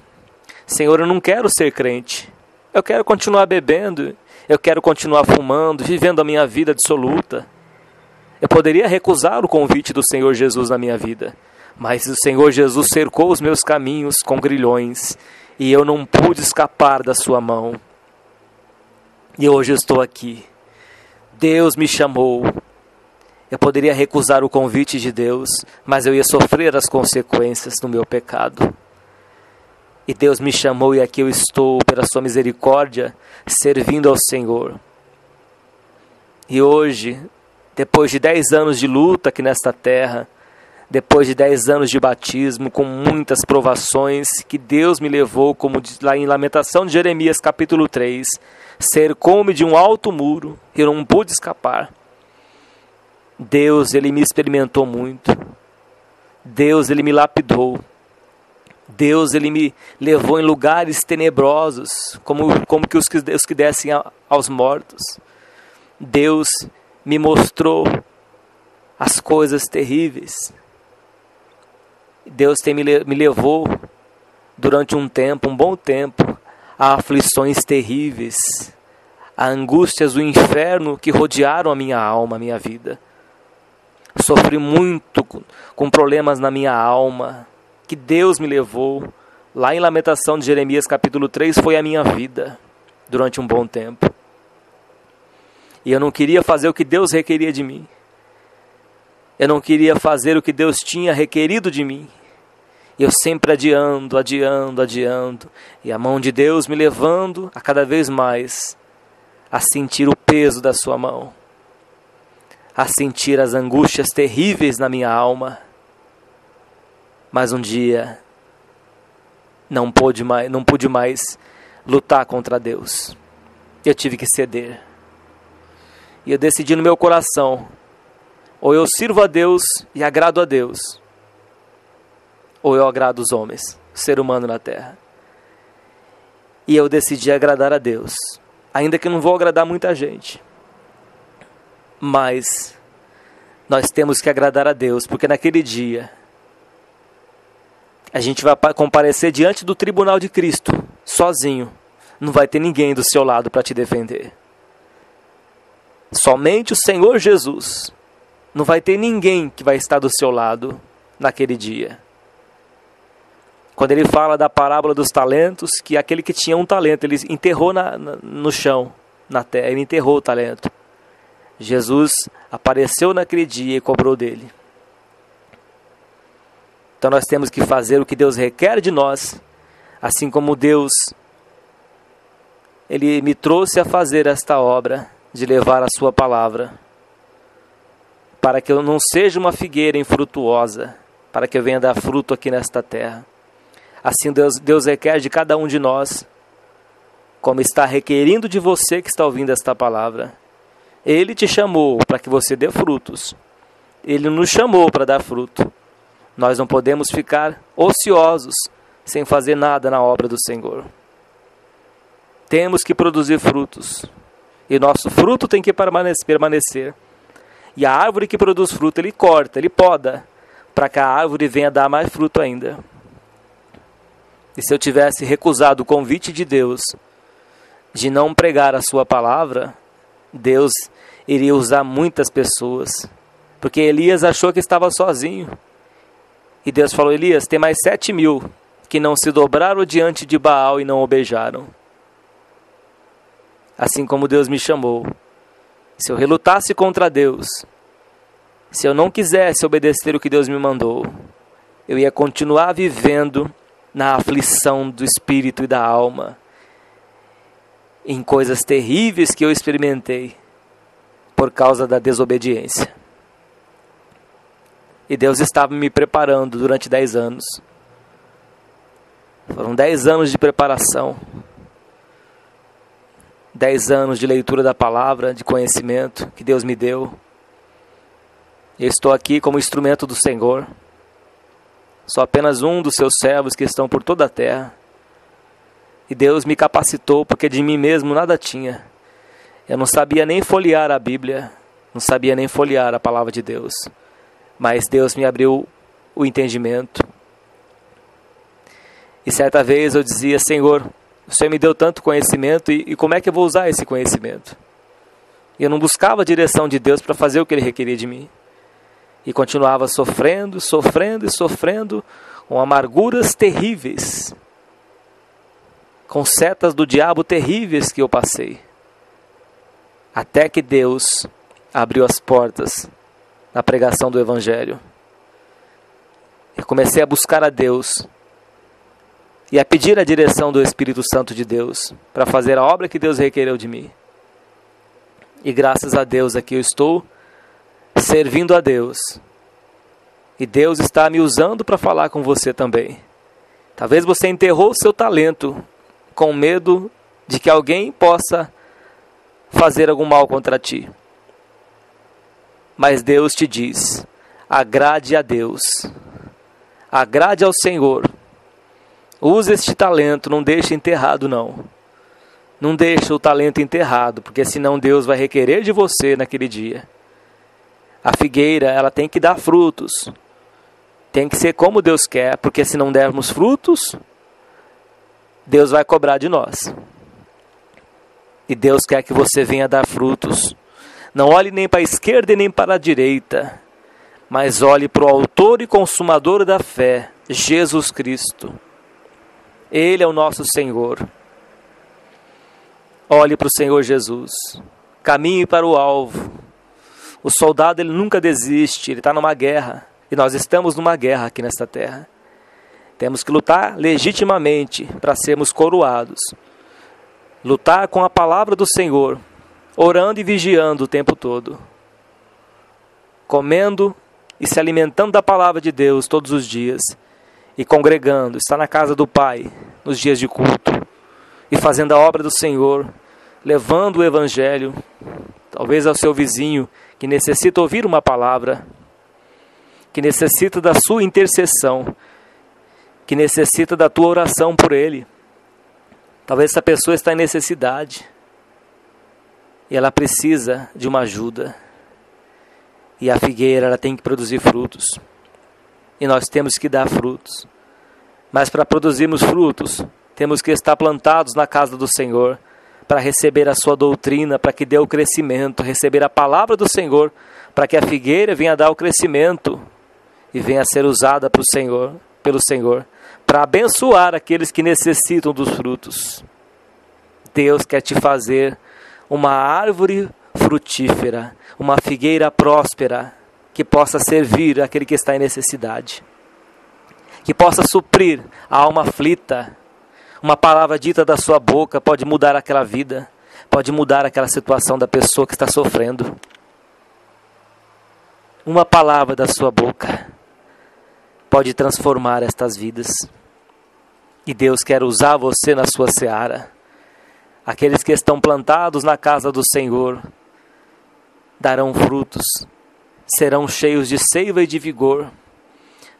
Senhor, eu não quero ser crente. Eu quero continuar bebendo. Eu quero continuar fumando, vivendo a minha vida dissoluta. Eu poderia recusar o convite do Senhor Jesus na minha vida. Mas o Senhor Jesus cercou os meus caminhos com grilhões. E eu não pude escapar da sua mão. E hoje eu estou aqui. Deus me chamou. Eu poderia recusar o convite de Deus, mas eu ia sofrer as consequências do meu pecado. E Deus me chamou e aqui eu estou, pela sua misericórdia, servindo ao Senhor. E hoje, depois de 10 anos de luta aqui nesta terra, depois de 10 anos de batismo, com muitas provações, que Deus me levou, como diz lá em Lamentação de Jeremias, capítulo 3, cercou-me de um alto muro, e eu não pude escapar. Deus, Ele me experimentou muito. Deus, Ele me lapidou. Deus, Ele me levou em lugares tenebrosos, como que os que descem aos mortos. Deus me mostrou as coisas terríveis. Deus me levou durante um bom tempo, a aflições terríveis, a angústias do inferno que rodearam a minha alma, a minha vida. Sofri muito com problemas na minha alma, que Deus me levou. Lá em Lamentação de Jeremias capítulo 3 foi a minha vida durante um bom tempo. E eu não queria fazer o que Deus requeria de mim. Eu não queria fazer o que Deus tinha requerido de mim. E eu sempre adiando. E a mão de Deus me levando a cada vez mais a sentir o peso da sua mão. A sentir as angústias terríveis na minha alma. Mas um dia não pude mais lutar contra Deus. Eu tive que ceder. E eu decidi no meu coração, ou eu sirvo a Deus e agrado a Deus, ou eu agrado os homens, o ser humano na terra. E eu decidi agradar a Deus, ainda que não vou agradar muita gente. Mas nós temos que agradar a Deus, porque naquele dia a gente vai comparecer diante do tribunal de Cristo, sozinho. Não vai ter ninguém do seu lado para te defender. Somente o Senhor Jesus. Não vai ter ninguém que vai estar do seu lado naquele dia. Quando ele fala da parábola dos talentos, que aquele que tinha um talento, ele enterrou no chão, na terra, ele enterrou o talento. Jesus apareceu naquele dia e cobrou dele. Então nós temos que fazer o que Deus requer de nós, assim como Deus, Ele me trouxe a fazer esta obra, de levar a sua palavra, para que eu não seja uma figueira infrutuosa, para que eu venha dar fruto aqui nesta terra. Assim Deus requer de cada um de nós, como está requerindo de você que está ouvindo esta palavra. Ele te chamou para que você dê frutos. Ele nos chamou para dar fruto. Nós não podemos ficar ociosos, sem fazer nada na obra do Senhor. Temos que produzir frutos. E nosso fruto tem que permanecer. E a árvore que produz fruto, ele corta, ele poda, para que a árvore venha dar mais fruto ainda. E se eu tivesse recusado o convite de Deus, de não pregar a sua palavra, Deus iria usar muitas pessoas. Porque Elias achou que estava sozinho. E Deus falou, Elias, tem mais 7.000 que não se dobraram diante de Baal e não o beijaram. Assim como Deus me chamou. Se eu relutasse contra Deus, se eu não quisesse obedecer o que Deus me mandou, eu ia continuar vivendo na aflição do espírito e da alma, em coisas terríveis que eu experimentei por causa da desobediência. E Deus estava me preparando durante 10 anos. Foram 10 anos de preparação. 10 anos de leitura da palavra, de conhecimento que Deus me deu. Eu estou aqui como instrumento do Senhor. Sou apenas um dos seus servos que estão por toda a terra. E Deus me capacitou porque de mim mesmo nada tinha. Eu não sabia nem folhear a Bíblia. Não sabia nem folhear a palavra de Deus. Mas Deus me abriu o entendimento. E certa vez eu dizia, Senhor, o Senhor me deu tanto conhecimento e como é que eu vou usar esse conhecimento? E eu não buscava a direção de Deus para fazer o que Ele requeria de mim. E continuava sofrendo, com amarguras terríveis, com setas do diabo terríveis que eu passei. Até que Deus abriu as portas na pregação do Evangelho. Eu comecei a buscar a Deus e a pedir a direção do Espírito Santo de Deus para fazer a obra que Deus requereu de mim. E graças a Deus aqui eu estou servindo a Deus. E Deus está me usando para falar com você também. Talvez você enterrou o seu talento com medo de que alguém possa fazer algum mal contra ti. Mas Deus te diz, agrade a Deus. Agrade ao Senhor. Use este talento, não deixe enterrado não. Não deixe o talento enterrado, porque senão Deus vai requerer de você naquele dia. A figueira, ela tem que dar frutos. Tem que ser como Deus quer, porque se não dermos frutos, Deus vai cobrar de nós. E Deus quer que você venha dar frutos. Não olhe nem para a esquerda e nem para a direita, mas olhe para o autor e consumador da fé, Jesus Cristo. Ele é o nosso Senhor. Olhe para o Senhor Jesus. Caminhe para o alvo. O soldado, ele nunca desiste, ele está numa guerra. E nós estamos numa guerra aqui nesta terra. Temos que lutar legitimamente para sermos coroados. Lutar com a palavra do Senhor, orando e vigiando o tempo todo. Comendo e se alimentando da palavra de Deus todos os dias. E congregando, estar na casa do Pai nos dias de culto. E fazendo a obra do Senhor, levando o Evangelho, talvez ao seu vizinho que necessita ouvir uma palavra, que necessita da sua intercessão, que necessita da tua oração por ele. Talvez essa pessoa está em necessidade e ela precisa de uma ajuda. E a figueira, ela tem que produzir frutos. E nós temos que dar frutos. Mas para produzirmos frutos, temos que estar plantados na casa do Senhor, para receber a sua doutrina, para que dê o crescimento, receber a palavra do Senhor, para que a figueira venha dar o crescimento e venha a ser usada pelo Senhor, para abençoar aqueles que necessitam dos frutos. Deus quer te fazer uma árvore frutífera, uma figueira próspera, que possa servir aquele que está em necessidade, que possa suprir a alma aflita. Uma palavra dita da sua boca pode mudar aquela vida, pode mudar aquela situação da pessoa que está sofrendo. Uma palavra da sua boca pode transformar estas vidas. E Deus quer usar você na sua seara. Aqueles que estão plantados na casa do Senhor darão frutos, serão cheios de seiva e de vigor.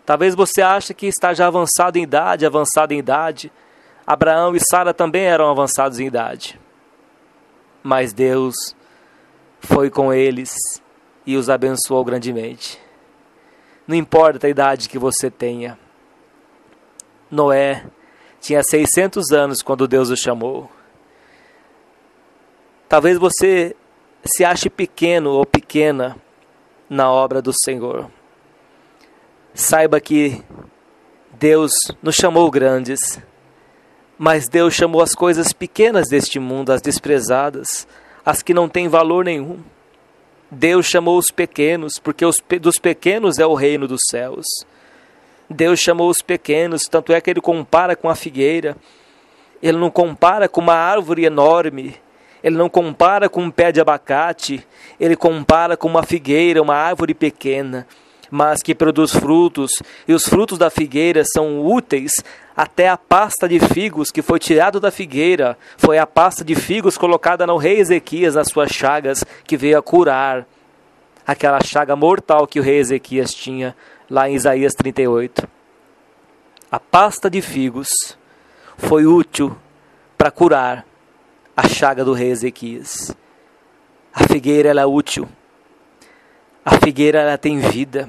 Talvez você ache que está já avançado em idade. Abraão e Sara também eram avançados em idade. Mas Deus foi com eles e os abençoou grandemente. Não importa a idade que você tenha. Noé tinha 600 anos quando Deus o chamou. Talvez você se ache pequeno ou pequena na obra do Senhor. Saiba que Deus nos chamou grandes, mas Deus chamou as coisas pequenas deste mundo, as desprezadas, as que não têm valor nenhum. Deus chamou os pequenos, porque dos pequenos é o reino dos céus. Deus chamou os pequenos, tanto é que Ele compara com a figueira. Ele não compara com uma árvore enorme. Ele não compara com um pé de abacate. Ele compara com uma figueira, uma árvore pequena, mas que produz frutos. E os frutos da figueira são úteis. Até a pasta de figos que foi tirado da figueira foi a pasta de figos colocada no rei Ezequias nas suas chagas, que veio a curar aquela chaga mortal que o rei Ezequias tinha lá em Isaías 38. A pasta de figos foi útil para curar a chaga do rei Ezequias. A figueira, ela é útil. A figueira, ela tem vida.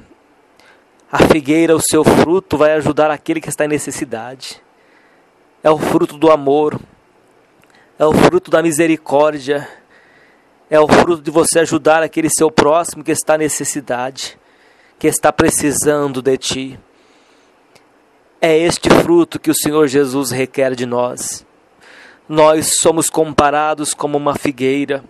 A figueira, o seu fruto vai ajudar aquele que está em necessidade. É o fruto do amor. É o fruto da misericórdia. É o fruto de você ajudar aquele seu próximo que está em necessidade, que está precisando de ti. É este fruto que o Senhor Jesus requer de nós. Nós somos comparados como uma figueira.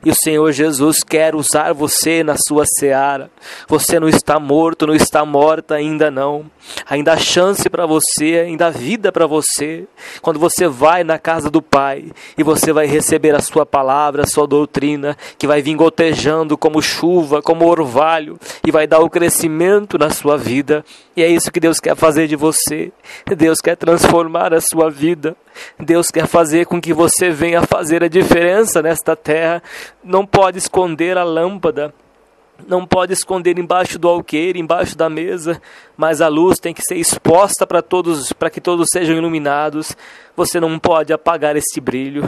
E o Senhor Jesus quer usar você na sua seara. Você não está morto, não está morta ainda não. Ainda há chance para você, ainda há vida para você. Quando você vai na casa do Pai e você vai receber a sua palavra, a sua doutrina, que vai vir gotejando como chuva, como orvalho, e vai dar o crescimento na sua vida. E é isso que Deus quer fazer de você. Deus quer transformar a sua vida. Deus quer fazer com que você venha fazer a diferença nesta terra. Não pode esconder a lâmpada. não pode esconder embaixo do alqueire, embaixo da mesa, mas a luz tem que ser exposta para todos, para que todos sejam iluminados. Você não pode apagar este brilho.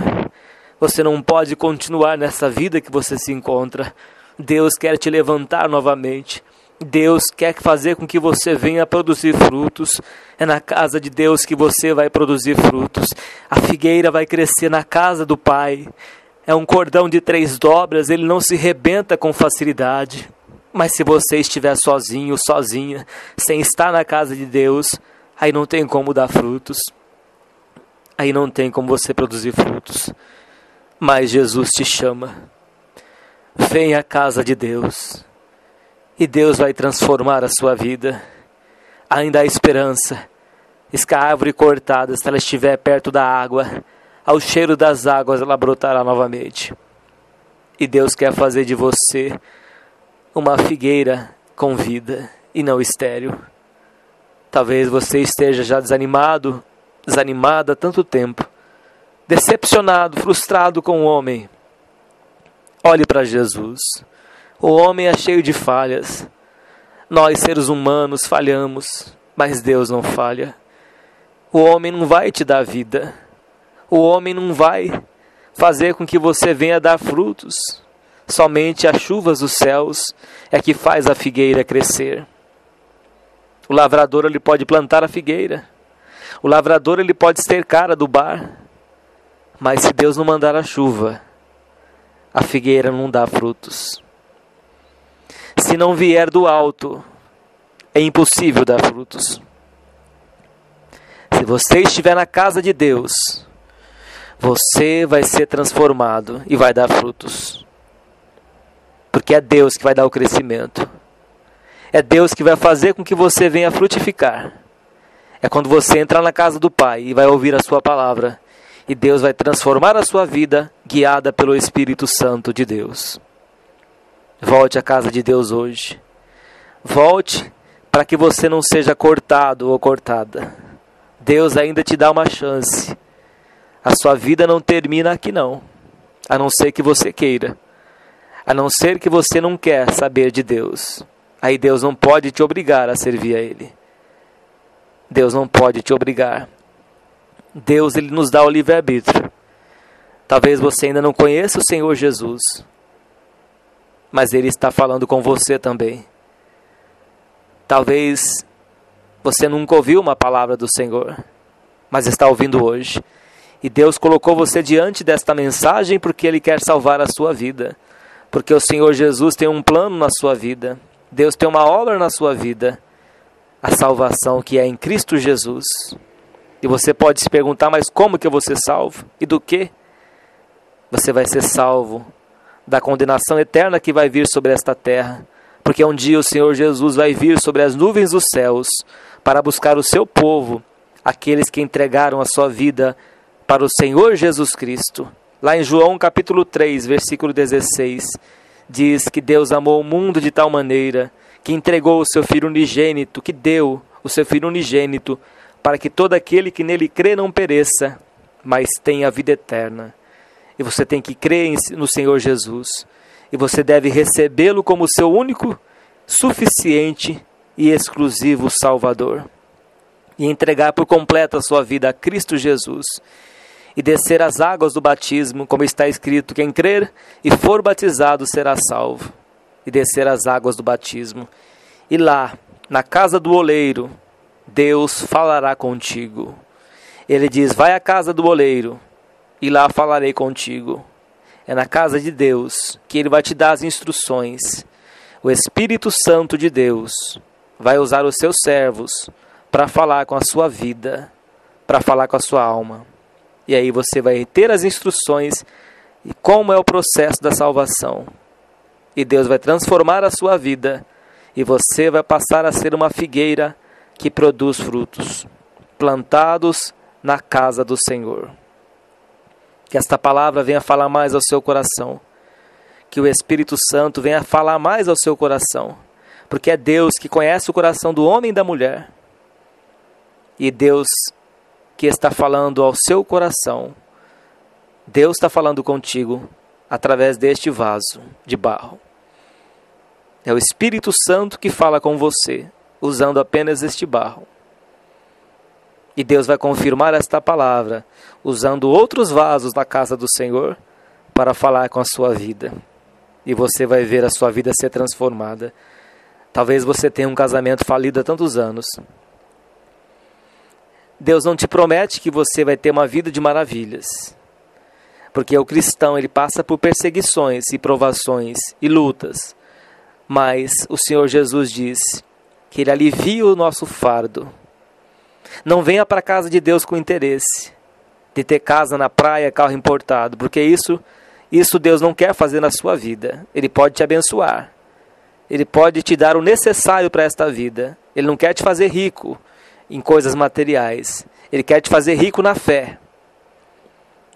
Você não pode continuar nessa vida que você se encontra. Deus quer te levantar novamente. Deus quer fazer com que você venha produzir frutos. É na casa de Deus que você vai produzir frutos. A figueira vai crescer na casa do Pai. É um cordão de 3 dobras, ele não se rebenta com facilidade. Mas se você estiver sozinho, sozinha, sem estar na casa de Deus, aí não tem como dar frutos. Aí não tem como você produzir frutos. Mas Jesus te chama. Venha à casa de Deus. E Deus vai transformar a sua vida. Ainda há esperança. Se a árvore cortada, se ela estiver perto da água, ao cheiro das águas ela brotará novamente. E Deus quer fazer de você uma figueira com vida e não estéril. Talvez você esteja já desanimado, desanimada há tanto tempo, decepcionado, frustrado com o homem. Olhe para Jesus. O homem é cheio de falhas. Nós, seres humanos, falhamos, mas Deus não falha. O homem não vai te dar vida. O homem não vai fazer com que você venha dar frutos. Somente as chuvas dos céus é que faz a figueira crescer. O lavrador ele pode plantar a figueira. O lavrador ele pode cercar, adubar. Mas se Deus não mandar a chuva, a figueira não dá frutos. Se não vier do alto, é impossível dar frutos. Se você estiver na casa de Deus, você vai ser transformado e vai dar frutos. Porque é Deus que vai dar o crescimento. É Deus que vai fazer com que você venha frutificar. É quando você entrar na casa do Pai e vai ouvir a sua palavra. E Deus vai transformar a sua vida, guiada pelo Espírito Santo de Deus. Volte à casa de Deus hoje. Volte para que você não seja cortado ou cortada. Deus ainda te dá uma chance. A sua vida não termina aqui não. A não ser que você queira. A não ser que você não quer saber de Deus. Aí Deus não pode te obrigar a servir a Ele. Deus não pode te obrigar. Deus ele nos dá o livre-arbítrio. Talvez você ainda não conheça o Senhor Jesus. Mas Ele está falando com você também. Talvez você nunca ouviu uma palavra do Senhor, mas está ouvindo hoje. E Deus colocou você diante desta mensagem porque Ele quer salvar a sua vida. Porque o Senhor Jesus tem um plano na sua vida. Deus tem uma obra na sua vida. A salvação que é em Cristo Jesus. E você pode se perguntar, mas como que eu vou ser salvo? E do quê? Você vai ser salvo da condenação eterna que vai vir sobre esta terra, porque um dia o Senhor Jesus vai vir sobre as nuvens dos céus para buscar o seu povo, aqueles que entregaram a sua vida para o Senhor Jesus Cristo. Lá em João capítulo 3, versículo 16, diz que Deus amou o mundo de tal maneira que entregou o seu Filho unigênito, que deu o seu Filho unigênito, para que todo aquele que nele crê não pereça, mas tenha a vida eterna. E você tem que crer no Senhor Jesus. E você deve recebê-lo como seu único, suficiente e exclusivo Salvador. E entregar por completo a sua vida a Cristo Jesus. E descer as águas do batismo, como está escrito, quem crer e for batizado será salvo. E descer as águas do batismo. E lá, na casa do oleiro, Deus falará contigo. Ele diz, vai à casa do oleiro, e lá falarei contigo. É na casa de Deus que Ele vai te dar as instruções. O Espírito Santo de Deus vai usar os seus servos para falar com a sua vida, para falar com a sua alma. E aí você vai ter as instruções e como é o processo da salvação. E Deus vai transformar a sua vida e você vai passar a ser uma figueira que produz frutos, plantados na casa do Senhor. Que esta palavra venha falar mais ao seu coração. Que o Espírito Santo venha falar mais ao seu coração. Porque é Deus que conhece o coração do homem e da mulher. E Deus que está falando ao seu coração. Deus está falando contigo através deste vaso de barro. É o Espírito Santo que fala com você, usando apenas este barro. E Deus vai confirmar esta palavra, usando outros vasos da casa do Senhor, para falar com a sua vida. E você vai ver a sua vida ser transformada. Talvez você tenha um casamento falido há tantos anos. Deus não te promete que você vai ter uma vida de maravilhas. Porque o cristão, ele passa por perseguições e provações e lutas. Mas o Senhor Jesus diz que Ele alivia o nosso fardo. Não venha para a casa de Deus com interesse de ter casa na praia, carro importado, porque isso Deus não quer fazer na sua vida. Ele pode te abençoar. Ele pode te dar o necessário para esta vida. Ele não quer te fazer rico em coisas materiais. Ele quer te fazer rico na fé.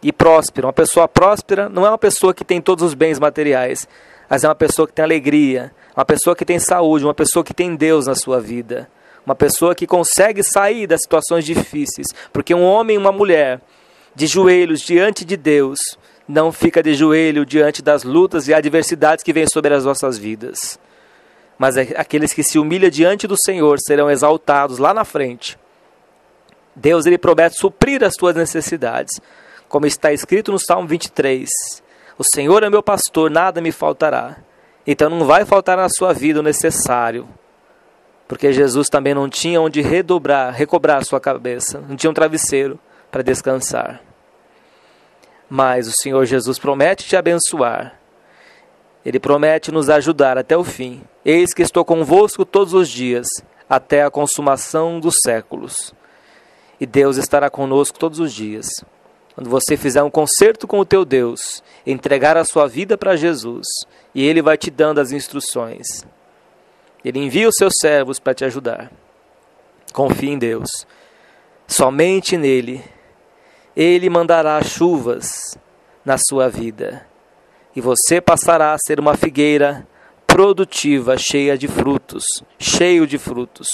E próspero. Uma pessoa próspera não é uma pessoa que tem todos os bens materiais, mas é uma pessoa que tem alegria, uma pessoa que tem saúde, uma pessoa que tem Deus na sua vida. Uma pessoa que consegue sair das situações difíceis. Porque um homem e uma mulher de joelhos diante de Deus não fica de joelho diante das lutas e adversidades que vêm sobre as nossas vidas. Mas aqueles que se humilham diante do Senhor serão exaltados lá na frente. Deus, Ele promete suprir as tuas necessidades. Como está escrito no Salmo 23. O Senhor é meu pastor, nada me faltará. Então não vai faltar na sua vida o necessário. Porque Jesus também não tinha onde recobrar a sua cabeça. Não tinha um travesseiro para descansar. Mas o Senhor Jesus promete te abençoar. Ele promete nos ajudar até o fim. Eis que estou convosco todos os dias, até a consumação dos séculos. E Deus estará conosco todos os dias. Quando você fizer um concerto com o teu Deus, entregar a sua vida para Jesus, e Ele vai te dando as instruções. Ele envia os seus servos para te ajudar. Confie em Deus. Somente nele. Ele mandará chuvas na sua vida. E você passará a ser uma figueira produtiva, cheia de frutos. Cheio de frutos.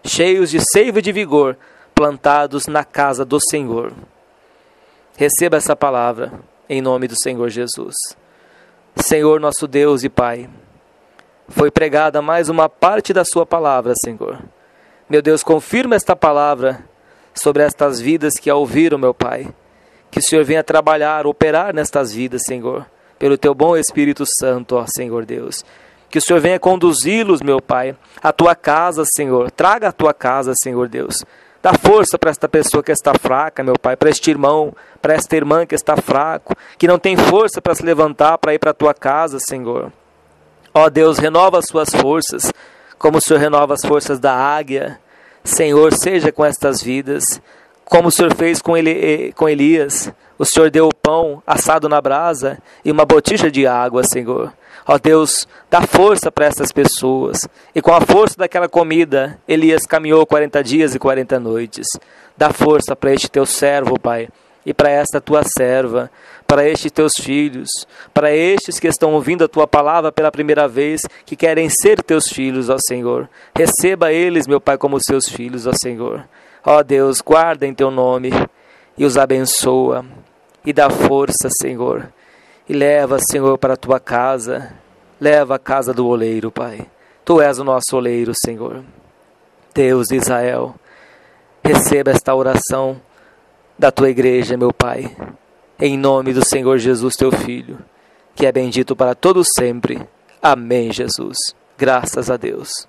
Cheios de seiva e de vigor, plantados na casa do Senhor. Receba essa palavra em nome do Senhor Jesus. Senhor nosso Deus e Pai, foi pregada mais uma parte da sua palavra, Senhor. Meu Deus, confirma esta palavra sobre estas vidas que a ouviram, meu Pai. Que o Senhor venha trabalhar, operar nestas vidas, Senhor, pelo Teu bom Espírito Santo, ó Senhor Deus. Que o Senhor venha conduzi-los, meu Pai, à Tua casa, Senhor. Traga a Tua casa, Senhor Deus. Dá força para esta pessoa que está fraca, meu Pai, para este irmão, para esta irmã que está fraco, que não tem força para se levantar, para ir para a Tua casa, Senhor. Ó Deus, renova as suas forças, como o Senhor renova as forças da águia. Senhor, seja com estas vidas, como o Senhor fez com Elias. O Senhor deu o pão assado na brasa e uma botija de água, Senhor. Ó Deus, dá força para essas pessoas. E com a força daquela comida, Elias caminhou 40 dias e 40 noites. Dá força para este teu servo, Pai, e para esta tua serva, para estes teus filhos, para estes que estão ouvindo a tua palavra pela primeira vez, que querem ser teus filhos, ó Senhor. Receba eles, meu Pai, como seus filhos, ó Senhor. Ó Deus, guarda em teu nome e os abençoa e dá força, Senhor. E leva, Senhor, para a tua casa, leva a casa do oleiro, Pai. Tu és o nosso oleiro, Senhor. Deus de Israel, receba esta oração da tua igreja, meu Pai, em nome do Senhor Jesus, teu Filho, que é bendito para todos sempre. Amém, Jesus. Graças a Deus.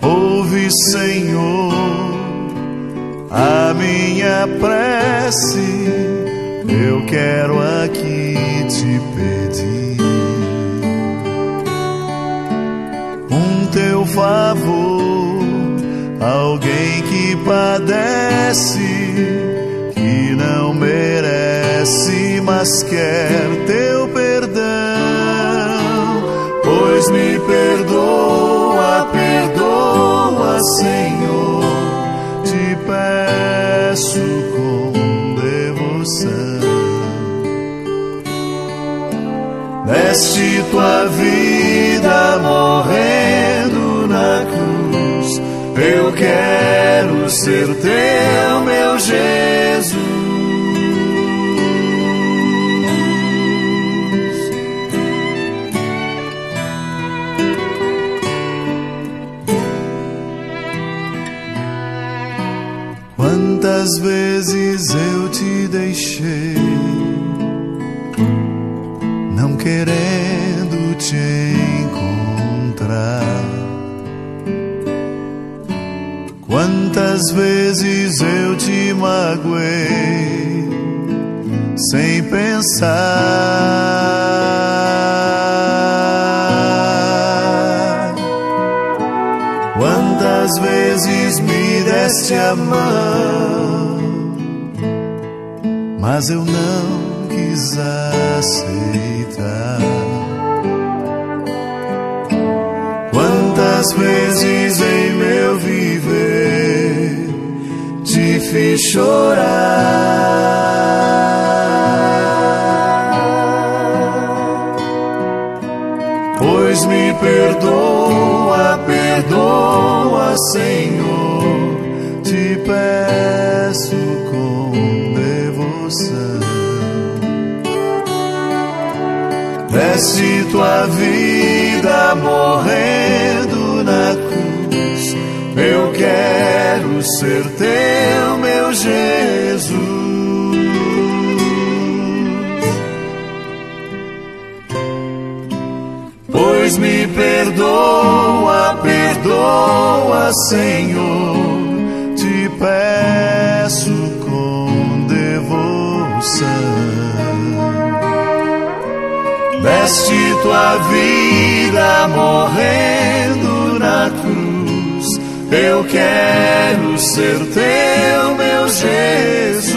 Ouve, Senhor, a minha prece, eu quero aqui te pedir teu favor, alguém que padece, que não merece, mas quer teu perdão, pois me perdoa, perdoa deste tua vida morrendo na cruz. Eu quero ser teu, meu Jesus. Quantas vezes eu te deixei, não querendo te encontrar. Quantas vezes eu te magoei, sem pensar. Quantas vezes me deste a mão, mas eu não quis aceitar. Quantas vezes em meu viver te fiz chorar. Pois me perdoa, perdoa, Senhor, te peço com devoção. Deste tua vida morrendo na cruz, eu quero ser teu, meu Jesus. Pois me perdoa, perdoa, Senhor, te peço com devoção. Deste tua vida morrendo na cruz, eu quero ser teu, meu Jesus.